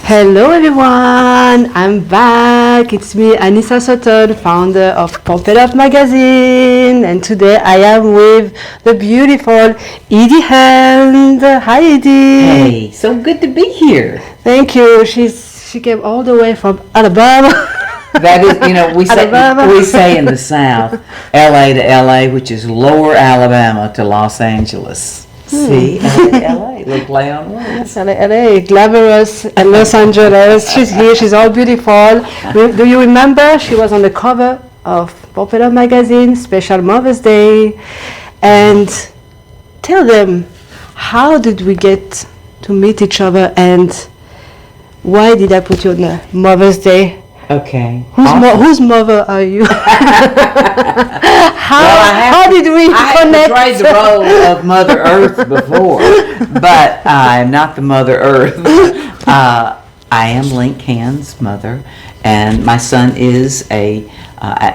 Hello everyone, I'm back. It's me, Anissa Sutton, founder of Pump It Up magazine, and today I am with the beautiful Edie Hand. Hi Edie. Hey, so good to be here. Thank you. She came all the way from Alabama. That is, we say in the South, LA to LA, which is lower Alabama to Los Angeles. See, LA to LA, little play on words. LA, glamorous, and Los Angeles. She's here, she's all beautiful. Do you remember? She was on the cover of Pump It Up magazine, special Mother's Day. And tell them, how did we get to meet each other and why did I put you on the Mother's Day? Okay. Whose mother are you? How did we connect? I have played the role of Mother Earth before, but I'm not the Mother Earth. I am Link Hand's mother, and my son is a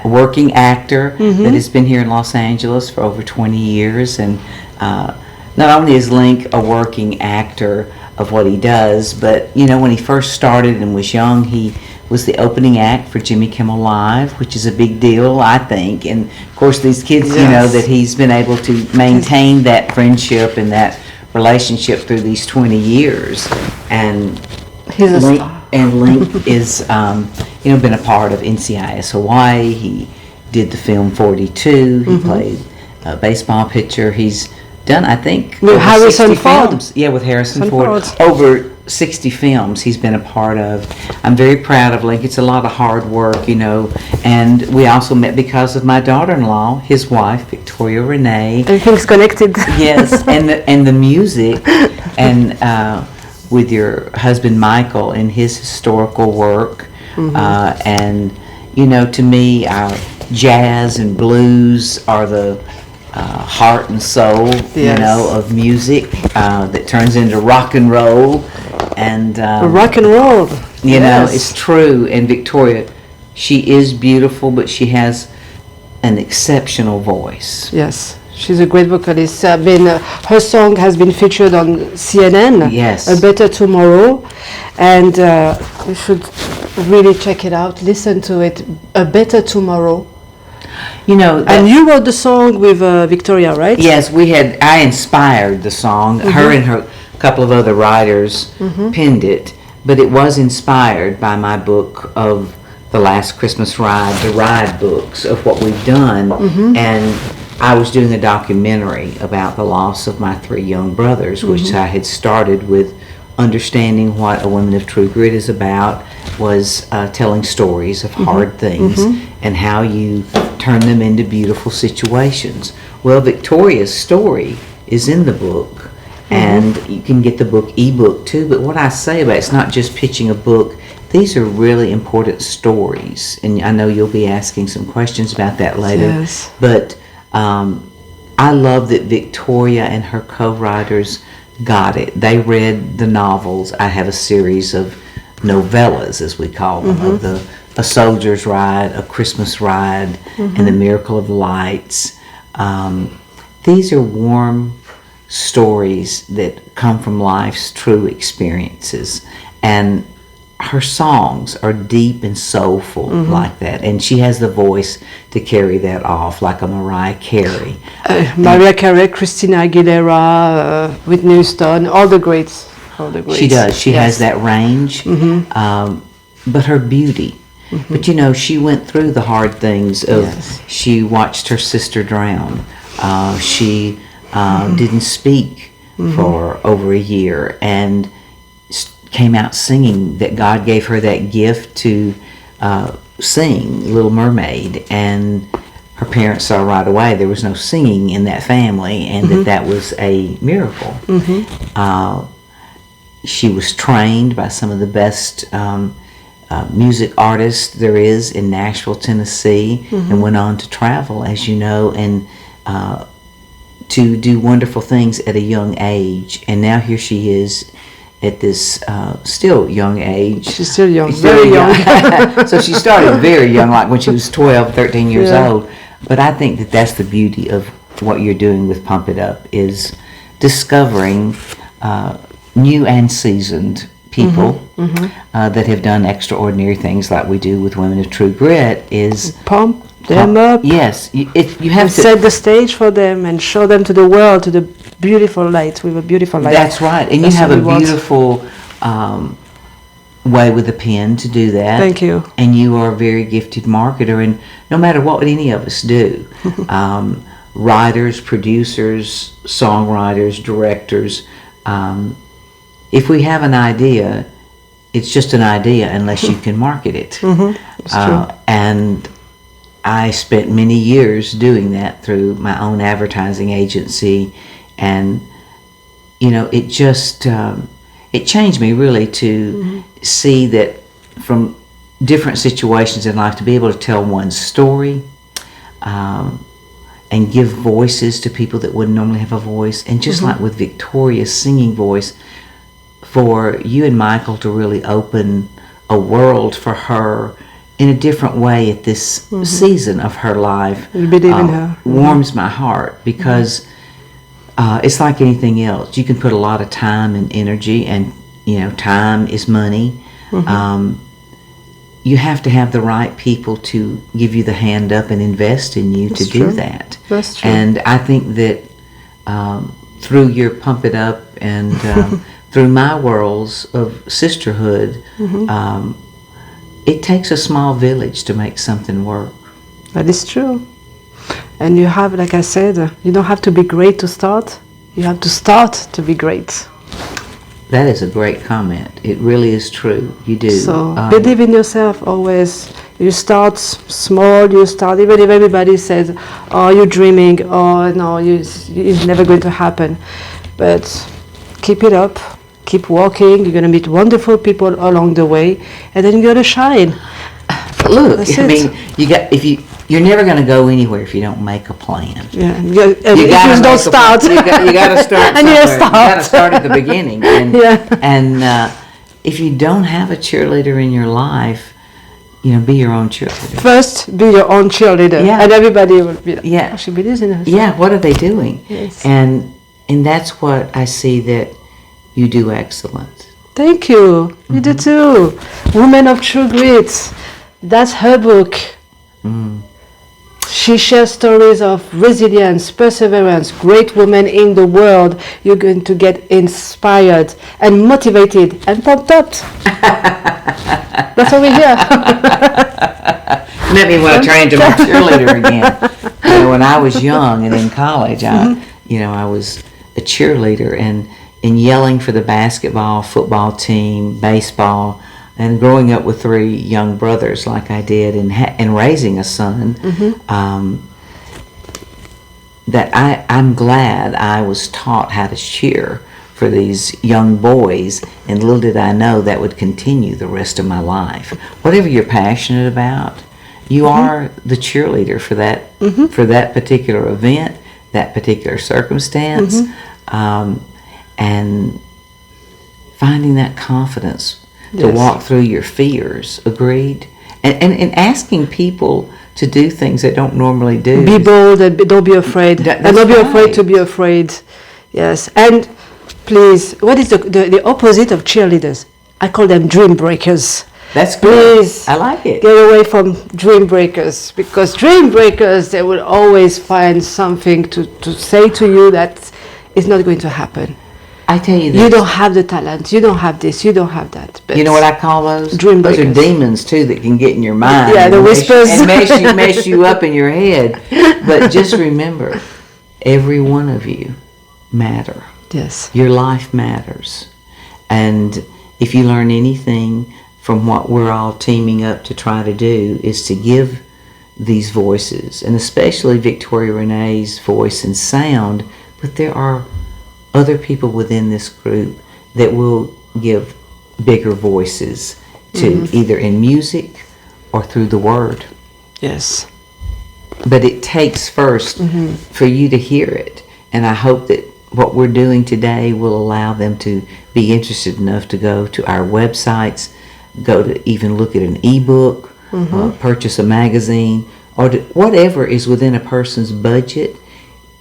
working actor that has been here in Los Angeles for over 20 years. And not only is Link a working actor of what he does, but when he first started and was young, he was the opening act for Jimmy Kimmel Live, which is a big deal, I think. And of course, these kids, that he's been able to maintain that friendship and that relationship through these 20 years. And he's a star. And Link is, been a part of NCIS Hawaii. He did the film 42. He played a baseball pitcher. He's done, I think, with Harrison Ford. Films. Yeah, with Harrison Ford. Over 60 films he's been a part of. I'm very proud of Link. It's a lot of hard work, and we also met because of my daughter-in-law, his wife, Victoria Renée. Everything's connected. Yes, and the music, and with your husband Michael and his historical work, and to me, jazz and blues are the heart and soul, of music that turns into rock and roll. And rock and roll, it's true. And Victoria, she is beautiful, but she has an exceptional voice. Yes, she's a great vocalist. Her song has been featured on CNN. Yes, A Better Tomorrow, and you should really check it out. Listen to it, A Better Tomorrow. And you wrote the song with Victoria, right? Yes, I inspired the song. Her and her couple of other writers penned it, but it was inspired by my book of The Last Christmas Ride, the ride books of what we've done. And I was doing a documentary about the loss of my 3 young brothers, which I had started with understanding what A Women of True Grit is about, was telling stories of hard things and how you turn them into beautiful situations. Well, Victoria's story is in the book, and you can get the book ebook too. But what I say about it's not just pitching a book. These are really important stories, and I know you'll be asking some questions about that later. Yes. But I love that Victoria and her co-writers got it. They read the novels. I have a series of novellas, as we call them, of A Soldier's Ride, A Christmas Ride, and The Miracle of Lights. These are warm stories that come from life's true experiences, and her songs are deep and soulful like that, and she has the voice to carry that off, like a Mariah Carey. Mariah Carey, Christina Aguilera, Whitney Houston, all the greats. She does. She has that range, but her beauty. But she went through the hard things of. She watched her sister drown. She didn't speak for over a year, and came out singing. That God gave her that gift to sing Little Mermaid, and her parents saw right away there was no singing in that family, and that was a miracle. She was trained by some of the best music artists there is in Nashville, Tennessee, and went on to travel, as you know, and to do wonderful things at a young age. And now here she is at this still young age. She's still young, very young. So she started very young, like when she was 12, 13 years old. But I think that that's the beauty of what you're doing with Pump It Up, is discovering new and seasoned people that have done extraordinary things like we do with Women of True Grit is pump them up. Yes, you have to set the stage for them and show them to the world, to the beautiful light, with a beautiful light. That's right, and That's you have what a we want. beautiful way with a pen to do that. Thank you. And you are a very gifted marketer, and no matter what any of us do, writers, producers, songwriters, directors, if we have an idea, it's just an idea unless you can market it. It's true. And I spent many years doing that through my own advertising agency, and it just it changed me really to see that from different situations in life, to be able to tell one's story and give voices to people that wouldn't normally have a voice, and just like with Victoria's singing voice, for you and Michael to really open a world for her in a different way at this season of her life. You believe in her. Warms my heart, because it's like anything else. You can put a lot of time and energy, and time is money. You have to have the right people to give you the hand up and invest in you to do that. That's true. And I think that through your Pump It Up and through my worlds of sisterhood, it takes a small village to make something work. That is true. And you have, like I said, you don't have to be great to start. You have to start to be great. That is a great comment. It really is true. You do. So believe in yourself always. You start small. You start, even if everybody says, "Oh, you're dreaming," or "No, it's never going to happen." But keep it up. Keep walking. You're going to meet wonderful people along the way, and then you're going to shine. Look, That's I it. mean, you're never going to go anywhere if you don't make a plan. Yeah, You if gotta you don't make a plan. start. You got to start And you somewhere. start. You got to start at the beginning. And, Yeah. and if you don't have a cheerleader in your life, be your own cheerleader. First, be your own cheerleader, Yeah. and everybody will be like, Yeah. "Oh, she believes in herself." Yeah, what are they doing? Yes. And that's what I see that you do excellent. Thank you. You do too. Women of True Grit. That's her book. She shares stories of resilience, perseverance, great women in the world. You're going to get inspired and motivated and pumped up. That's what we hear. Made me want to turn into my cheerleader again. When I was young and in college, I was a cheerleader and yelling for the basketball, football team, baseball, and growing up with 3 young brothers like I did, and raising a son, that I'm glad I was taught how to cheer for these young boys, and little did I know that would continue the rest of my life. Whatever you're passionate about, you are the cheerleader for that particular event, that particular circumstance, and finding that confidence to walk through your fears. Agreed? And asking people to do things they don't normally do. Be bold and don't be afraid. And don't be afraid to be afraid. Yes. And please, what is the opposite of cheerleaders? I call them dream breakers. That's good. Please, I like it. get away from dream breakers, because dream breakers, they will always find something to say to you that is not going to happen. I tell you this. You don't have the talent. You don't have this. You don't have that. But You know what I call those? Dream Those are breakers. demons too that can get in your mind. Yeah, the and whispers. and mess you up in your head. But just remember, every one of you matter. Yes. Your life matters. And if you learn anything from what we're all teaming up to try to do, is to give these voices, and especially Victoria Renee's voice and sound, but there are other people within this group that will give bigger voices to, either in music or through the word. Yes. But it takes first for you to hear it, and I hope that what we're doing today will allow them to be interested enough to go to our websites, go to even look at an ebook, purchase a magazine, or whatever is within a person's budget.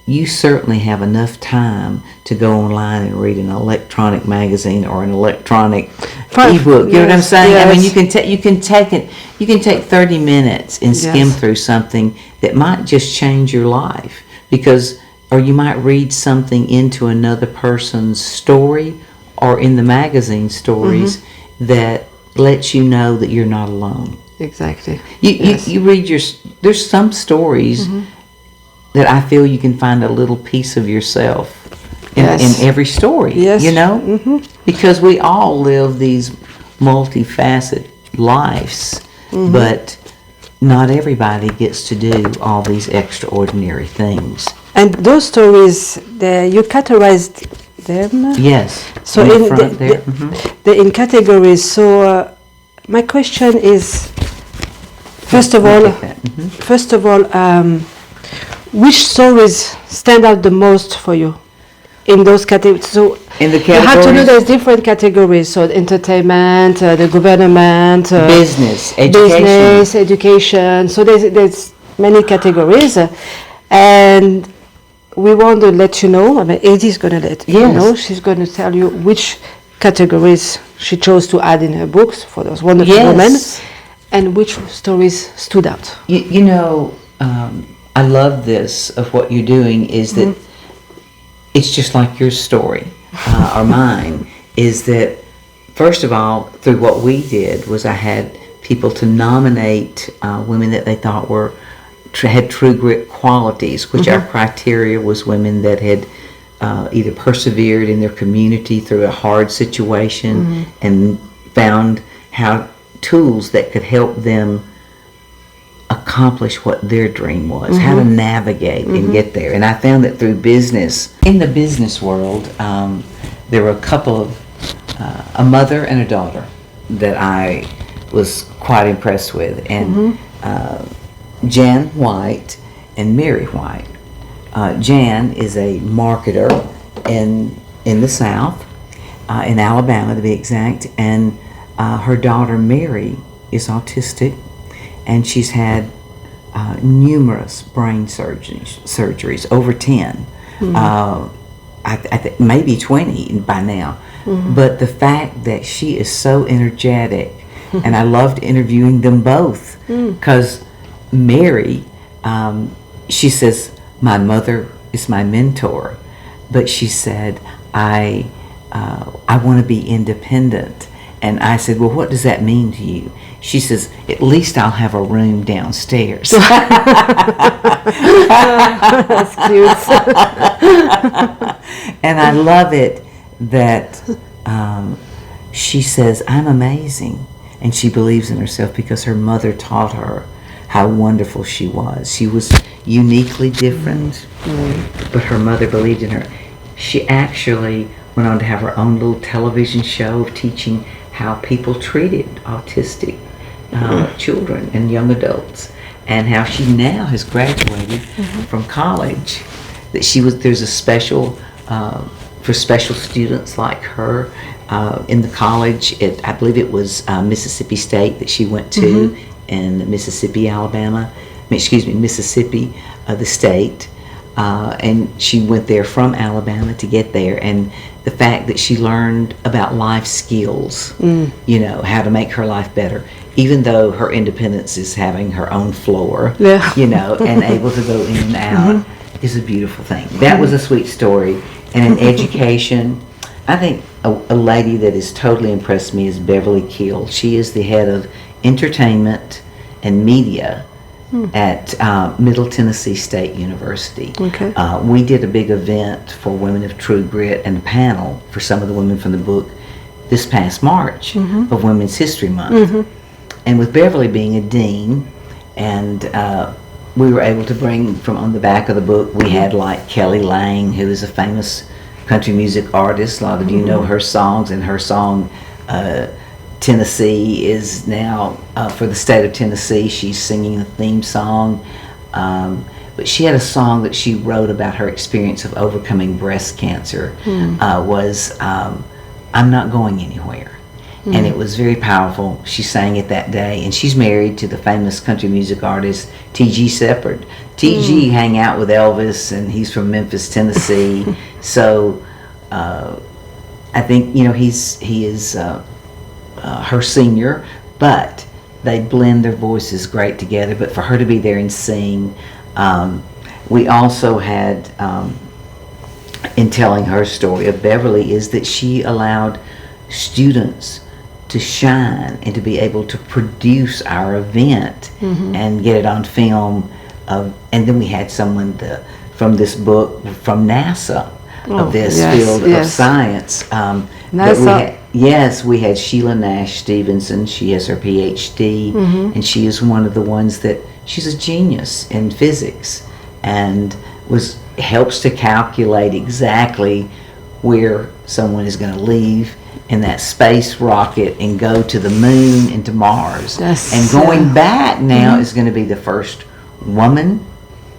you certainly have enough time to go online and read an electronic magazine or an electronic ebook. You know what I'm saying? Yes. I mean, you can take 30 minutes and skim through something that might just change your life, or you might read something into another person's story or in the magazine stories that lets you know that you're not alone. Exactly. You read there's some stories that I feel you can find a little piece of yourself in every story, you know? Because we all live these multifaceted lives, but not everybody gets to do all these extraordinary things. And those stories, you categorized them? Yes. So in categories. So my question is, first of all, which stories stand out the most for you in those categories? So in the categories, you have to know there's different categories. So entertainment, the government, business, education. So there's many categories, and we want to let you know. I mean, Edie's going to let you know. She's going to tell you which categories she chose to add in her books for those wonderful women, and which stories stood out. You know. I love this of what you're doing is that it's just like your story or mine, is that first of all, through what we did was I had people to nominate women that they thought had true grit qualities, which our criteria was women that had either persevered in their community through a hard situation and found tools that could help them accomplish what their dream was, how to navigate and get there. And I found that through business, in the business world, there were a couple of, a mother and a daughter that I was quite impressed with, and Jan White and Mary White. Jan is a marketer in the South, in Alabama to be exact, and her daughter Mary is autistic, and she's had numerous brain surgeries, over 10, I think maybe 20 by now. But the fact that she is so energetic, and I loved interviewing them both, because Mary, she says, my mother is my mentor, but she said, I want to be independent. And I said, well, what does that mean to you? She says, at least I'll have a room downstairs. That's cute. And I love it that she says, I'm amazing. And she believes in herself because her mother taught her how wonderful she was. She was uniquely different, but her mother believed in her. She actually went on to have her own little television show of teaching how people treated autistic children and young adults, and how she now has graduated from college. That there's a special for special students like her in the college. I believe it was Mississippi State that she went to, in Mississippi, Mississippi, the state. And she went there from Alabama to get there, and the fact that she learned about life skills, you know, how to make her life better, even though her independence is having her own floor, you know, and able to go in and out, is a beautiful thing. That was a sweet story. And in education, I think a lady that has totally impressed me is Beverly Keel. She is the head of entertainment and media at Middle Tennessee State University. We did a big event for Women of True Grit and a panel for some of the women from the book this past March of Women's History Month. And with Beverly being a dean, and we were able to bring from on the back of the book, we had like Kelly Lang, who is a famous country music artist. A lot of you know her songs, and her song Tennessee is now for the state of Tennessee. She's singing the theme song, but she had a song that she wrote about her experience of overcoming breast cancer. Was I'm Not Going Anywhere. and it was very powerful. She sang it that day, and she's married to the famous country music artist T.G. Shepherd. T.G. hang out with Elvis, and he's from Memphis, Tennessee. So I think, you know, he is her senior, but they blend their voices great together. But for her to be there and sing, we also had, in telling her story of Beverly, is that she allowed students to shine and to be able to produce our event and get it on film. And then we had someone from this book from NASA of this field of science. NASA. We had Sheila Nash Stevenson. She has her PhD, and she is one of the ones that, she's a genius in physics and helps to calculate exactly where someone is going to leave in that space rocket and go to the moon and to Mars. And going back now is going to be the first woman,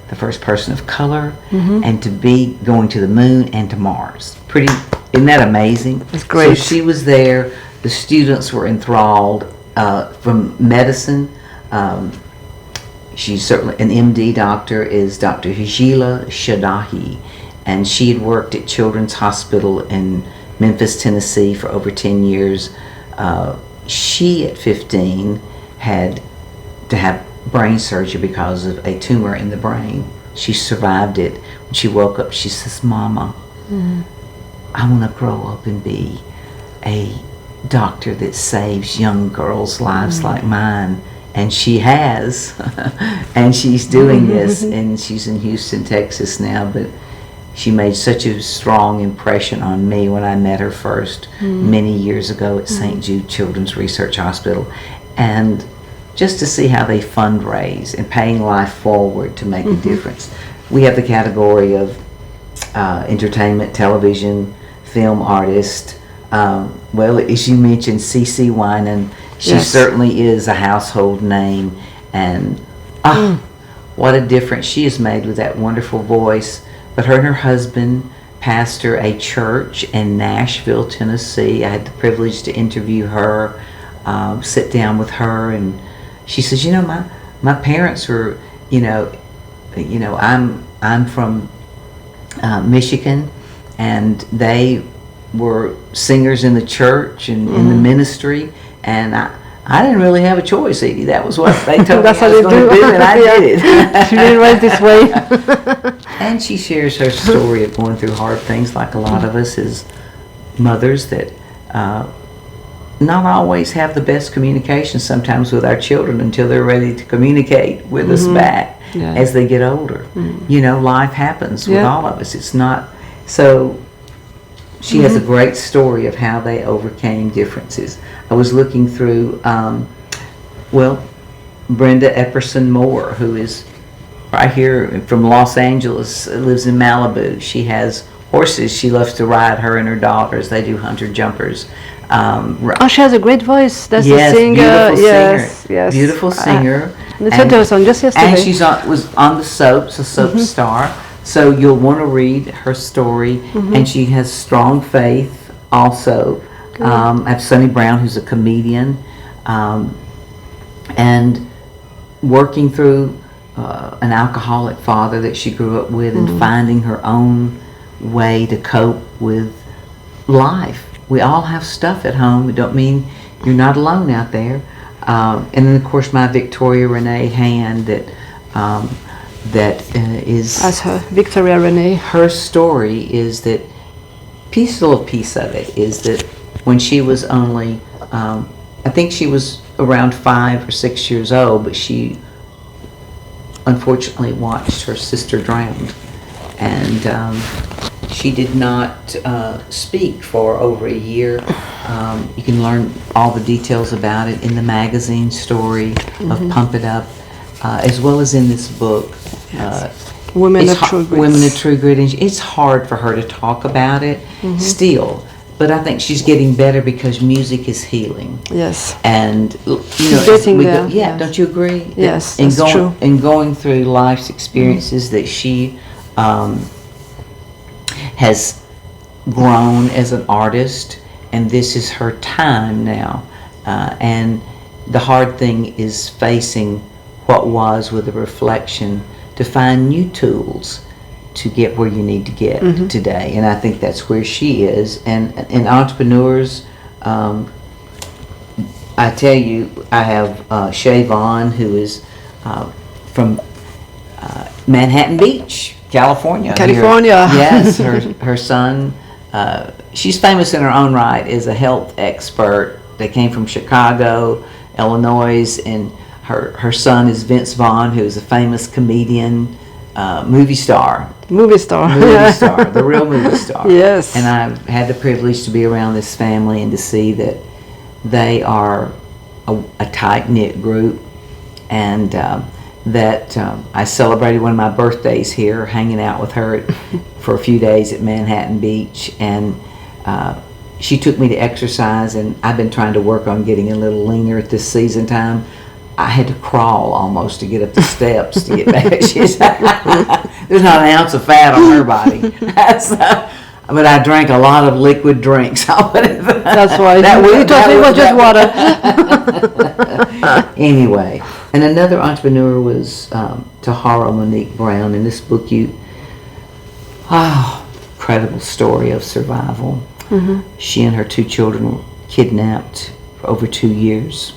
the first person of color, and to be going to the moon and to Mars. Isn't that amazing? It's great. So she was there. The students were enthralled. From medicine, she's certainly an MD doctor, is Dr. Hijila Shadahi, and she had worked at Children's Hospital in Memphis, Tennessee for over 10 years. She, at 15, had to have brain surgery because of a tumor in the brain. She survived it. When she woke up, she says, "Mama, I want to grow up and be a doctor that saves young girls' lives like mine." And she has, and she's doing this, and she's in Houston, Texas now, but she made such a strong impression on me when I met her first many years ago at St. Jude Children's Research Hospital. And just to see how they fundraise and paying life forward to make a difference. We have the category of entertainment, television, film artist. Well, as you mentioned, CeCe Winan, she certainly is a household name, and what a difference she has made with that wonderful voice. But her and her husband pastor a church in Nashville, Tennessee. I had the privilege to interview her, sit down with her, and she says, "You know, my parents were, I'm from Michigan, and they were singers in the church and in the ministry, and I didn't really have a choice, Edie. That was what they told me I was going to do, and I did it." She really was this way. And she shares her story of going through hard things like a lot of us as mothers, that not always have the best communication sometimes with our children until they're ready to communicate with us back as they get older. You know, life happens with all of us. It's not so. She has a great story of how they overcame differences. I was looking through, Brenda Epperson Moore, who is right here from Los Angeles, lives in Malibu. She has horses she loves to ride, her and her daughters. They do hunter jumpers. She has a great voice. That's a singer. Beautiful singer. Listened to her song just yesterday. And she was on the soaps, a soap star. So you'll want to read her story. And she has strong faith also. I have Sonny Brown, who's a comedian, and working through an alcoholic father that she grew up with, and finding her own way to cope with life. We all have stuff at home. It don't mean you're not alone out there. And then, of course, my Victoria Renée Hand, that is... As her, Victoria Renée. Her story is that, little piece of it, is that when she was only, I think she was around 5 or 6 years old, but she unfortunately watched her sister drown. And she did not speak for over a year. You can learn all the details about it in the magazine story of Pump It Up, as well as in this book. Women of True Grit. Women of True Grit. And it's hard for her to talk about it still. But I think she's getting better because music is healing. Yes. And, getting there. Don't you agree? Yes, and that's true. And going through life's experiences that she has grown as an artist and this is her time now. And the hard thing is facing what was with a reflection to find new tools to get where you need to get today. And I think that's where she is. And entrepreneurs, I tell you, I have Shay Vaughn, who is from Manhattan Beach, California. California. Yes, her son, she's famous in her own right, is a health expert. They came from Chicago, Illinois, and her son is Vince Vaughn, who is a famous comedian, movie star. Movie star, the real movie star. Yes. And I've had the privilege to be around this family and to see that they are a tight-knit group, and that I celebrated one of my birthdays here, hanging out with her for a few days at Manhattan Beach, and she took me to exercise, and I've been trying to work on getting a little leaner at this season time. I had to crawl almost to get up the steps to get back. There's not an ounce of fat on her body. But I drank a lot of liquid drinks. That's why. It was just water. Anyway, and another entrepreneur was Tahara Monique Brown. In this book, incredible story of survival. She and her 2 children were kidnapped for over 2 years.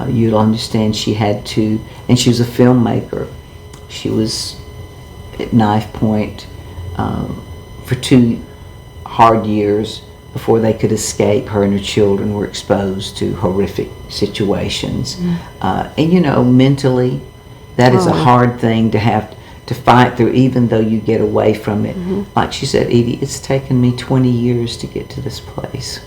You'll understand she had to, and she was a filmmaker. She was at knife point for 2 hard years before they could escape. Her and her children were exposed to horrific situations. And mentally, that is a hard thing to have to fight through, even though you get away from it. Like she said, Edie, it's taken me 20 years to get to this place.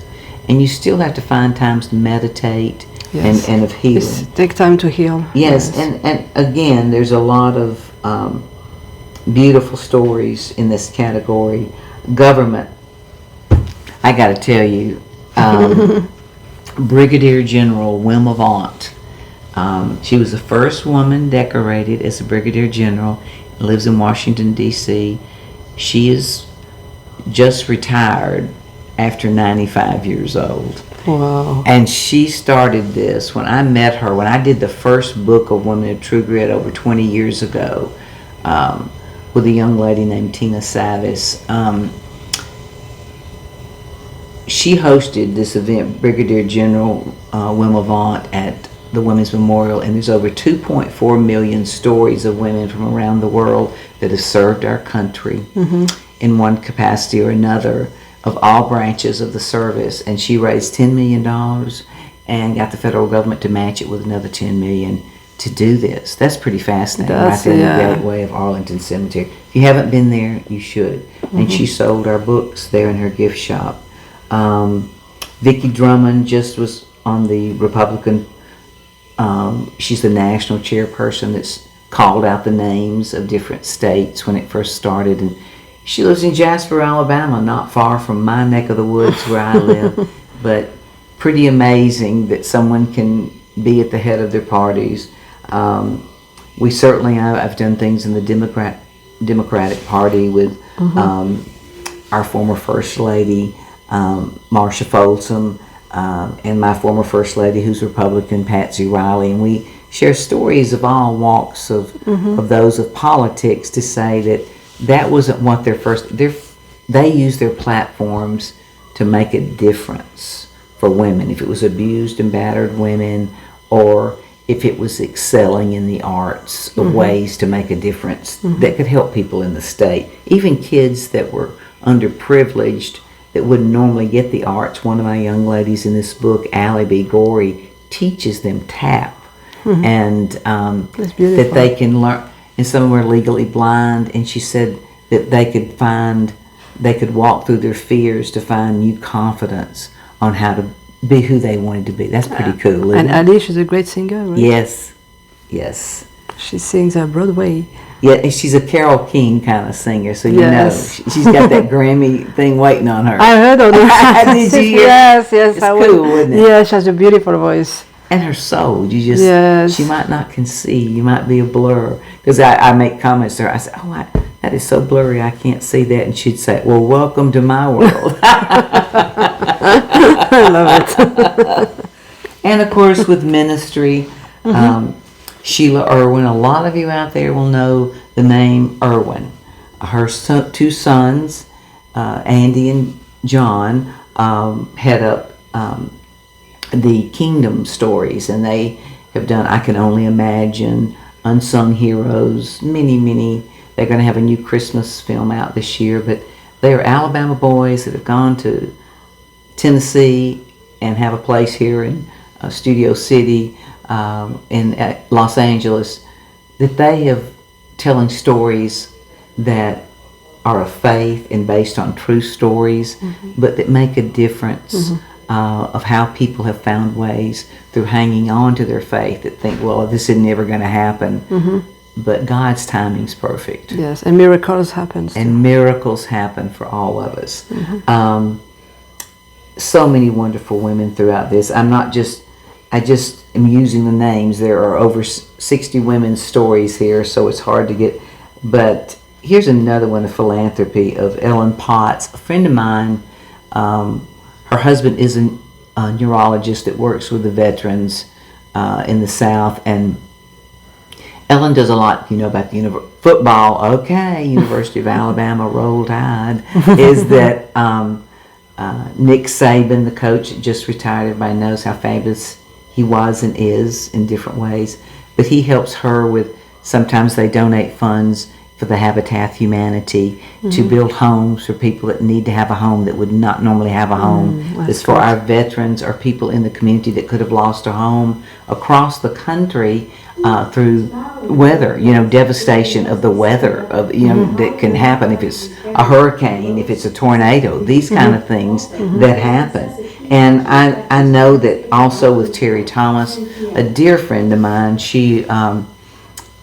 And you still have to find times to meditate. Yes. And of healing. Take time to heal. Yes. And again, there's a lot of beautiful stories in this category. Government, I got to tell you, Brigadier General Wilma Vaught, she was the first woman decorated as a Brigadier General, lives in Washington, D.C. She is just retired after 95 years old. Wow. And she started this when I met her, when I did the first book of Women of True Grit over 20 years ago with a young lady named Tina Savis. She hosted this event, Brigadier General Wilma Vaught, at the Women's Memorial, and there's over 2.4 million stories of women from around the world that have served our country in one capacity or another, of all branches of the service. And she raised $10 million and got the federal government to match it with another $10 million to do this. That's pretty fascinating. Right there in the gateway of Arlington Cemetery. If you haven't been there, you should. And she sold our books there in her gift shop. Vicki Drummond just was on the Republican, she's the national chairperson that's called out the names of different states when it first started, and she lives in Jasper, Alabama, not far from my neck of the woods where I live. But pretty amazing that someone can be at the head of their parties. We certainly, I've done things in the Democratic Party with our former First Lady, Marsha Folsom, and my former First Lady, who's Republican, Patsy Riley. And we share stories of all walks of those of politics to say that wasn't what they used their platforms to make a difference for women. If it was abused and battered women, or if it was excelling in the arts, of ways to make a difference that could help people in the state. Even kids that were underprivileged that wouldn't normally get the arts. One of my young ladies in this book, Allie B. Gorey, teaches them tap. And that they can learn. And some were legally blind, and she said that they could walk through their fears to find new confidence on how to be who they wanted to be. That's pretty cool, isn't it? And Alice is a great singer, right? Yes. She sings Broadway. Yeah, and she's a Carole King kind of singer, so you know she's got that Grammy thing waiting on her. I heard of that. Did you hear? Yes. It's cool, isn't it? Yeah, she has a beautiful voice. And her soul, she might not can see, you might be a blur. Because I make comments to her, I say, that is so blurry, I can't see that. And she'd say, well, welcome to my world. I love it. And of course, with ministry, Sheila Irwin. A lot of you out there will know the name Irwin. Her two sons, Andy and John, head up the Kingdom Stories, and they have done I Can Only Imagine, Unsung Heroes, many. They're going to have a new Christmas film out this year, but they are Alabama boys that have gone to Tennessee and have a place here in Studio City in Los Angeles, that they have telling stories that are of faith and based on true stories, but that make a difference of how people have found ways through hanging on to their faith, that think, well, this is never going to happen. But God's timing's perfect. Yes, and miracles happen. And miracles happen for all of us. So many wonderful women throughout this. I just am using the names. There are over 60 women's stories here, so it's hard to get. But here's another one, the philanthropy of Ellen Potts, a friend of mine. Her husband is a neurologist that works with the veterans in the South, and Ellen does a lot, about the football. Okay, University of Alabama, Roll Tide. Is that Nick Saban, the coach, just retired. Everybody knows how fabulous he was and is in different ways. But he helps her with, sometimes they donate funds for the Habitat Humanity to build homes for people that need to have a home that would not normally have a home. It's for our veterans or people in the community that could have lost a home across the country through weather, devastation of the weather of that can happen if it's a hurricane, if it's a tornado, these kind of things that happen. And I know that also with Terry Thomas, a dear friend of mine, she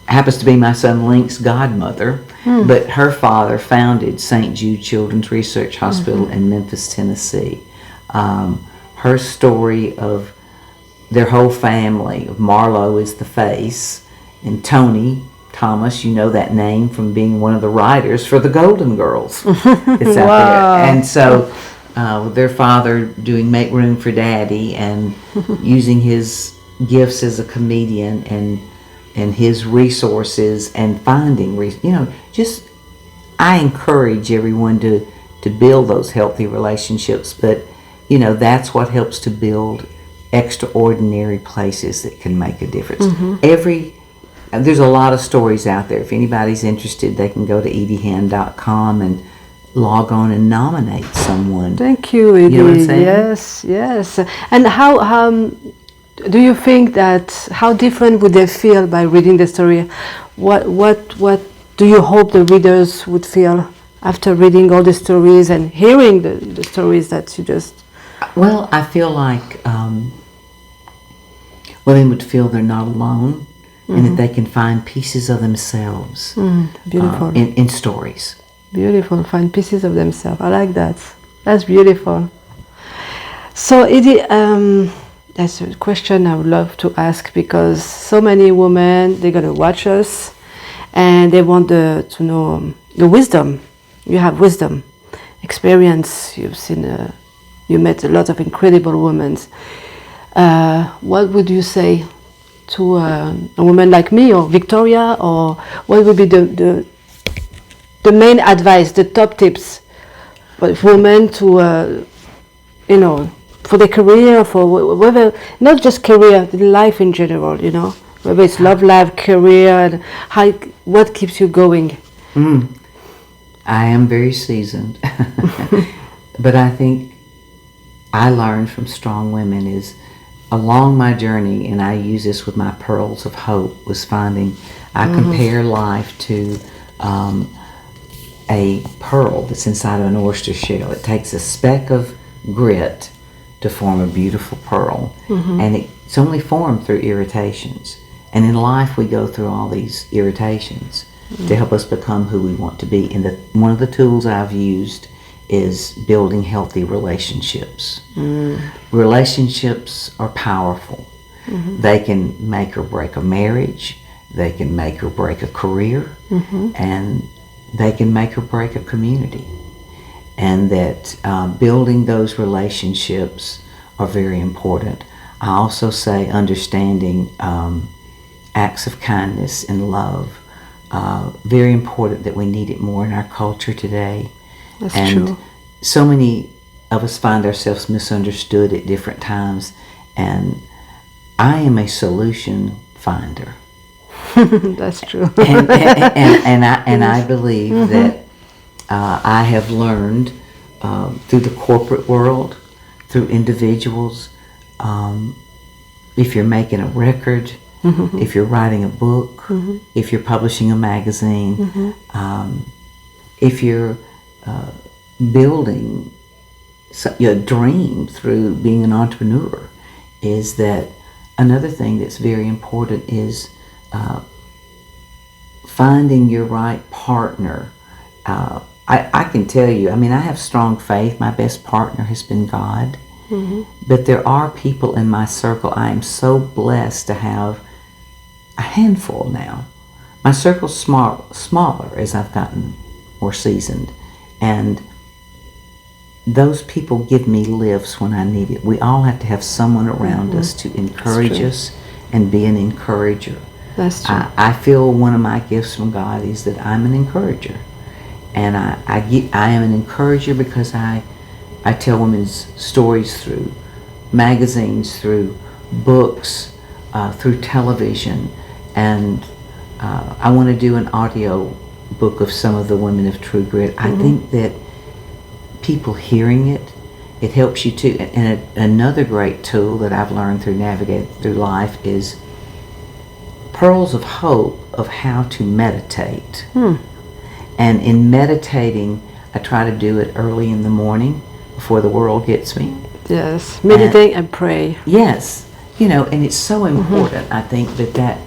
happens to be my son Link's godmother, but her father founded St. Jude Children's Research Hospital in Memphis, Tennessee. Her story of their whole family, Marlo is the face, and Tony Thomas, you know that name from being one of the writers for the Golden Girls. It's out there. And so their father doing Make Room for Daddy and using his gifts as a comedian and his resources and finding, I encourage everyone to build those healthy relationships, but, that's what helps to build extraordinary places that can make a difference. There's a lot of stories out there. If anybody's interested, they can go to ediehand.com and log on and nominate someone. Thank you, Edie. You know what I'm saying? Yes. And how do you think that, how different would they feel by reading the story? What do you hope the readers would feel after reading all the stories and hearing the stories that you just... Well, I feel like women would feel they're not alone, and that they can find pieces of themselves beautiful. In stories. Beautiful, find pieces of themselves. I like that. That's beautiful. So, Edie, that's a question I would love to ask, because so many women, they're going to watch us and they want to know the wisdom. You have wisdom, experience. You've seen, you met a lot of incredible women. What would you say to a woman like me or Victoria, or what would be the main advice, the top tips for women to, for their career, for whether, not just career, life in general, whether it's love life, career, and what keeps you going? I am very seasoned, but I think I learned from strong women is along my journey, and I use this with my pearls of hope, was finding, I compare life to a pearl that's inside of an oyster shell. It takes a speck of grit to form a beautiful pearl, and it's only formed through irritations. And in life we go through all these irritations to help us become who we want to be. And one of the tools I've used is building healthy relationships. Relationships are powerful. They can make or break a marriage, they can make or break a career, and they can make or break a community. and that building those relationships are very important. I also say understanding acts of kindness and love, very important, that we need it more in our culture today. That's and true. So many of us find ourselves misunderstood at different times, and I am a solution finder. That's true. and I believe that I have learned through the corporate world, through individuals, if you're making a record, if you're writing a book, if you're publishing a magazine, if you're building your dream through being an entrepreneur, is that another thing that's very important is finding your right partner. I can tell you, I mean, I have strong faith. My best partner has been God. But there are people in my circle. I am so blessed to have a handful now. My circle's smaller as I've gotten more seasoned. And those people give me lifts when I need it. We all have to have someone around us to encourage us and be an encourager. That's true. I feel one of my gifts from God is that I'm an encourager. And I am an encourager because I tell women's stories through magazines, through books, through television, and I want to do an audio book of some of the women of True Grit. I think that people hearing it helps you too. And another great tool that I've learned through navigating through life is pearls of hope of how to meditate. And in meditating, I try to do it early in the morning before the world gets me. Yes, meditate and pray. Yes, and it's so important. I think that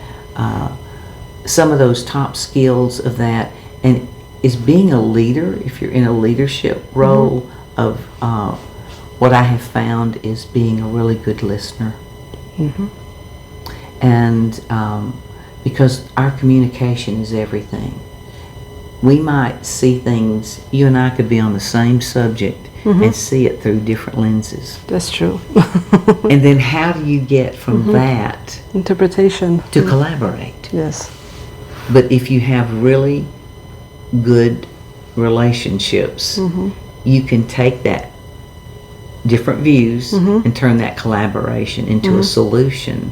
some of those top skills of that, and is being a leader. If you're in a leadership role, of what I have found is being a really good listener. And because our communication is everything. We might see things, you and I could be on the same subject and see it through different lenses. That's true. And then how do you get from that Interpretation. to collaborate? Yes. But if you have really good relationships, you can take that different views and turn that collaboration into a solution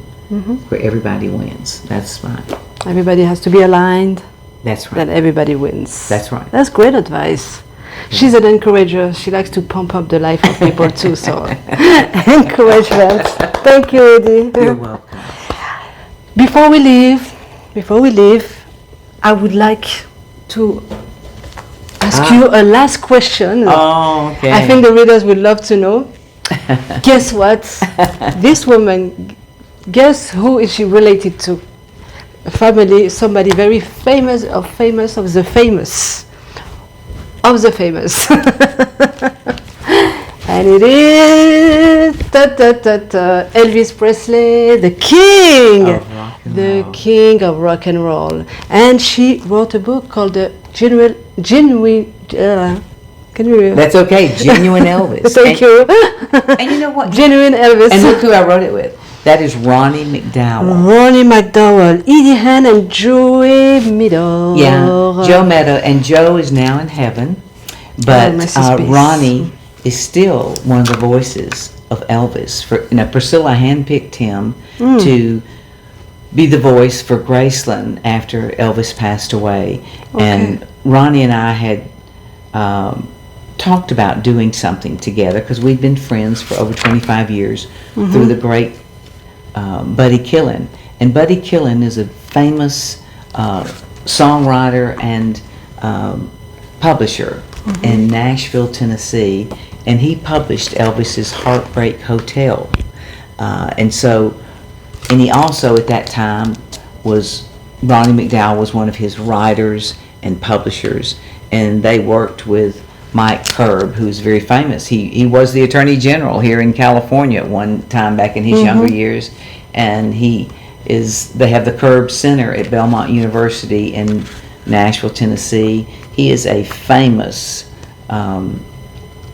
where everybody wins. That's right. Everybody has to be aligned. That's right. Then everybody wins. That's right. That's great advice. She's an encourager. She likes to pump up the life of people too. So encouragement. Thank you, Edie. You're welcome. Before we leave, I would like to ask you a last question. Oh, okay. I think the readers would love to know. Guess what? This woman, guess who is she related to? A family, somebody very famous of the famous. And it is Elvis Presley, the king of rock and roll. And she wrote a book called the Genuine. Can you? That's okay. Genuine Elvis. Thank you. And you know what? Genuine Elvis. And look who I wrote it with. That is Ronnie McDowell. Ronnie McDowell, Edie Hand, and Joey Meadow. Yeah, Joe Meadow, and Joe is now in heaven, but Ronnie is still one of the voices of Elvis. Priscilla handpicked him to be the voice for Graceland after Elvis passed away, and Ronnie and I had talked about doing something together because we'd been friends for over 25 years through the great Buddy Killen. And Buddy Killen is a famous songwriter and publisher in Nashville, Tennessee, and he published Elvis's Heartbreak Hotel. And he also at that time Ronnie McDowell was one of his writers and publishers, and they worked with Mike Curb, who's very famous. He was the Attorney General here in California at one time back in his younger years, and they have the Curb Center at Belmont University in Nashville, Tennessee. He is a famous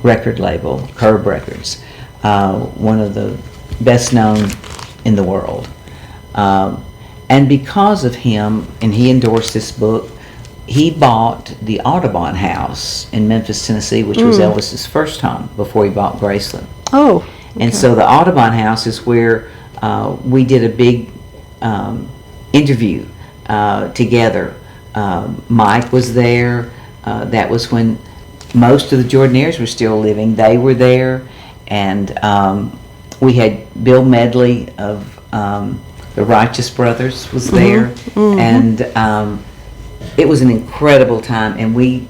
record label, Curb Records, one of the best known in the world. And because of him, and he endorsed this book, he bought the Audubon House in Memphis, Tennessee, which was Elvis's first home before he bought Graceland. Oh. Okay. And so the Audubon House is where we did a big interview together. Mike was there. That was when most of the Jordanaires were still living. They were there. And we had Bill Medley of the Righteous Brothers was there. And it was an incredible time. And we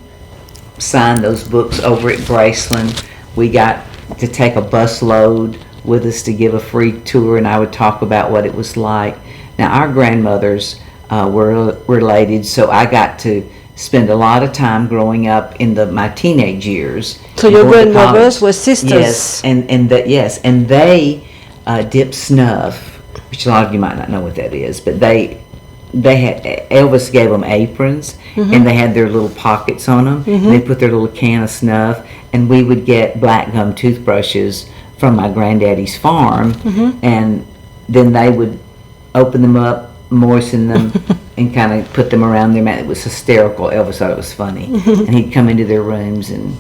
signed those books over at Graceland. We got to take a bus load with us to give a free tour, and I would talk about what it was like. Now, our grandmothers were related, so I got to spend a lot of time growing up in my teenage years. So your grandmothers were sisters? Yes, and they dipped snuff, which a lot of you might not know what that is, but they had, Elvis gave them aprons, and they had their little pockets on them, and they put their little can of snuff, and we would get black gum toothbrushes from my granddaddy's farm, and then they would open them up, moisten them, and kind of put them around their mouth. It was hysterical. Elvis thought it was funny. And he'd come into their rooms and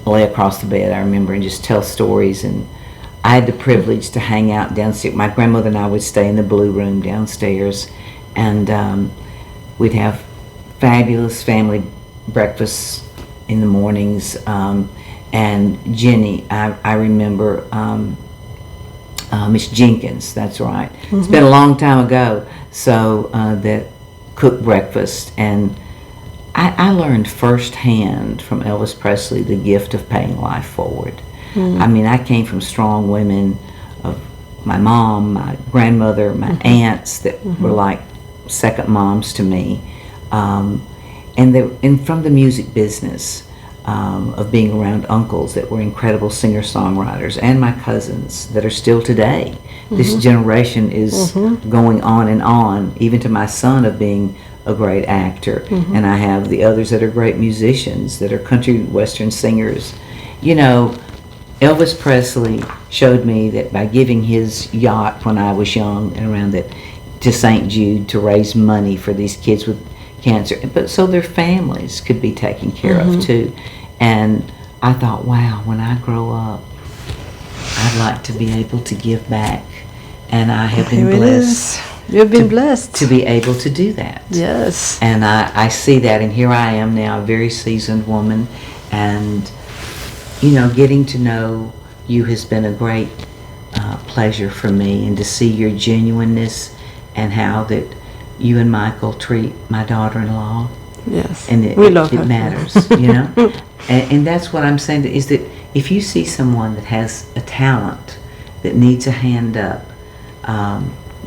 lay across the bed, I remember, and just tell stories. And I had the privilege to hang out downstairs. My grandmother and I would stay in the blue room downstairs, and we'd have fabulous family breakfasts in the mornings. And Jenny, I remember Miss Jenkins, that's right. It's been a long time ago, so that cooked breakfast. And I learned firsthand from Elvis Presley the gift of paying life forward. I mean, I came from strong women of my mom, my grandmother, my aunts that were like second moms to me, and from the music business. Of being around uncles that were incredible singer-songwriters, and my cousins that are still today. This generation is going on and on, even to my son of being a great actor. And I have the others that are great musicians, that are country western singers. You know, Elvis Presley showed me that by giving his yacht when I was young and around that to St. Jude to raise money for these kids with cancer, but so their families could be taken care of too. And I thought, wow, when I grow up, I'd like to be able to give back. And I have been blessed. You've been blessed to be able to do that. Yes. And I see that, and here I am now, a very seasoned woman, and you know, getting to know you has been a great pleasure for me, and to see your genuineness and how that you and Michael treat my daughter-in-law. Yes, and we love her. It matters, you know. And that's what I'm saying, is that if you see someone that has a talent that needs a hand up,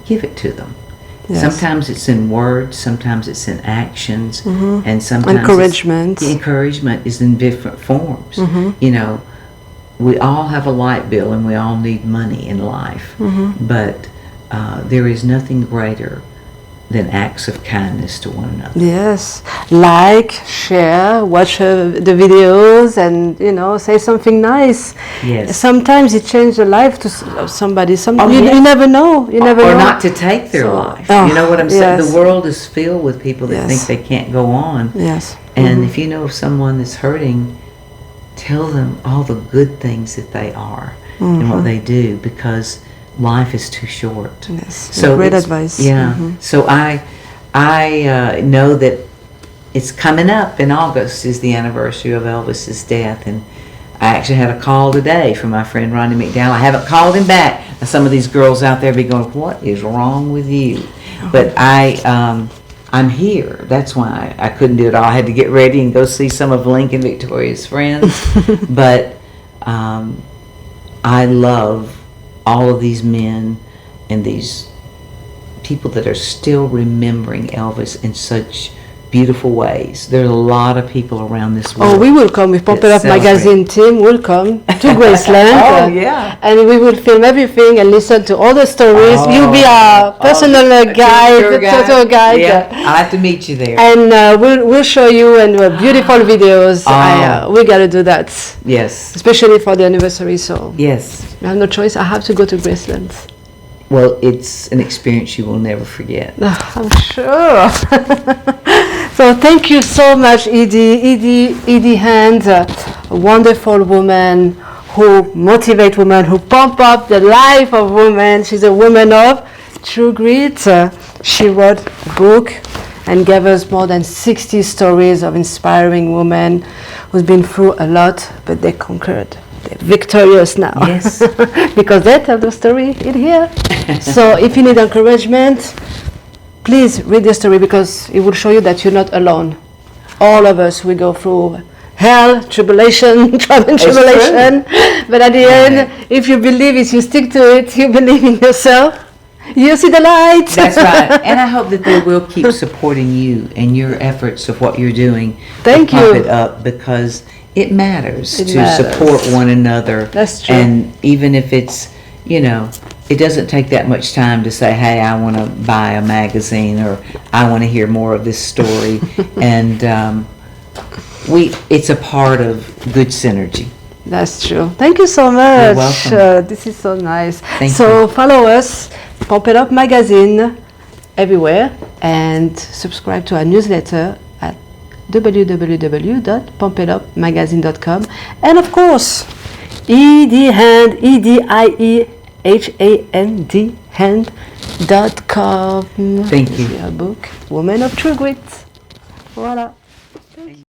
give it to them. Yes. Sometimes it's in words, sometimes it's in actions, and sometimes encouragement. Encouragement is in different forms. You know, we all have a light bill and we all need money in life, but there is nothing greater than acts of kindness to one another. Yes, like, share, watch the videos, and you know, say something nice. Yes. Sometimes it changes the life to somebody. You never know. You never or know. not to take their life. You know what I'm saying? Yes. The world is filled with people that think they can't go on. Yes. And if you know of someone that's hurting, tell them all the good things that they are and what they do, because life is too short. Yes, so great advice. Yeah. So I know that it's coming up in August is the anniversary of Elvis's death, and I actually had a call today from my friend Ronnie McDowell. I haven't called him back. Some of these girls out there be going, "What is wrong with you?" But I'm here. That's why I couldn't do it all. I had to get ready and go see some of Lincoln Victoria's friends. But I love all of these men and these people that are still remembering Elvis in such beautiful ways. There's a lot of people around this world. Oh, we will come with Pump It Up magazine team. We'll come to Graceland. Oh, yeah. And we will film everything and listen to all the stories. You'll be our personal guide, tour guide. Yeah, I'll have to meet you there. And we'll show you and beautiful videos. We got to do that. Yes. Especially for the anniversary. So Yes. I have no choice. I have to go to Graceland. Well, it's an experience you will never forget. I'm sure. So thank you so much, Edie Hand, a wonderful woman who motivates women, who pump up the life of women. She's a woman of true grit. She wrote a book and gave us more than 60 stories of inspiring women who's been through a lot, but they conquered. They're victorious now. Yes. Because they tell the story in here. So if you need encouragement, please read the story, because it will show you that you're not alone. All of us, we go through hell, tribulation, trial and tribulation. But at the end, if you believe it, you stick to it, you believe in yourself, you see the light. That's right. And I hope that they will keep supporting you and your efforts of what you're doing. Thank you. Pump it up, because it matters to support one another. That's true. And even if it's, it doesn't take that much time to say, hey, I want to buy a magazine, or I want to hear more of this story. And it's a part of good synergy. That's true. Thank you so much. You're welcome. This is so nice. Thank so you. Follow us, Pump It Up magazine, everywhere, and subscribe to our newsletter at www.pumpitupmagazine.com. And of course, Edie Hand, EDIEHAND hand.com. Thank you. Your book, Woman of True Grit. Voila.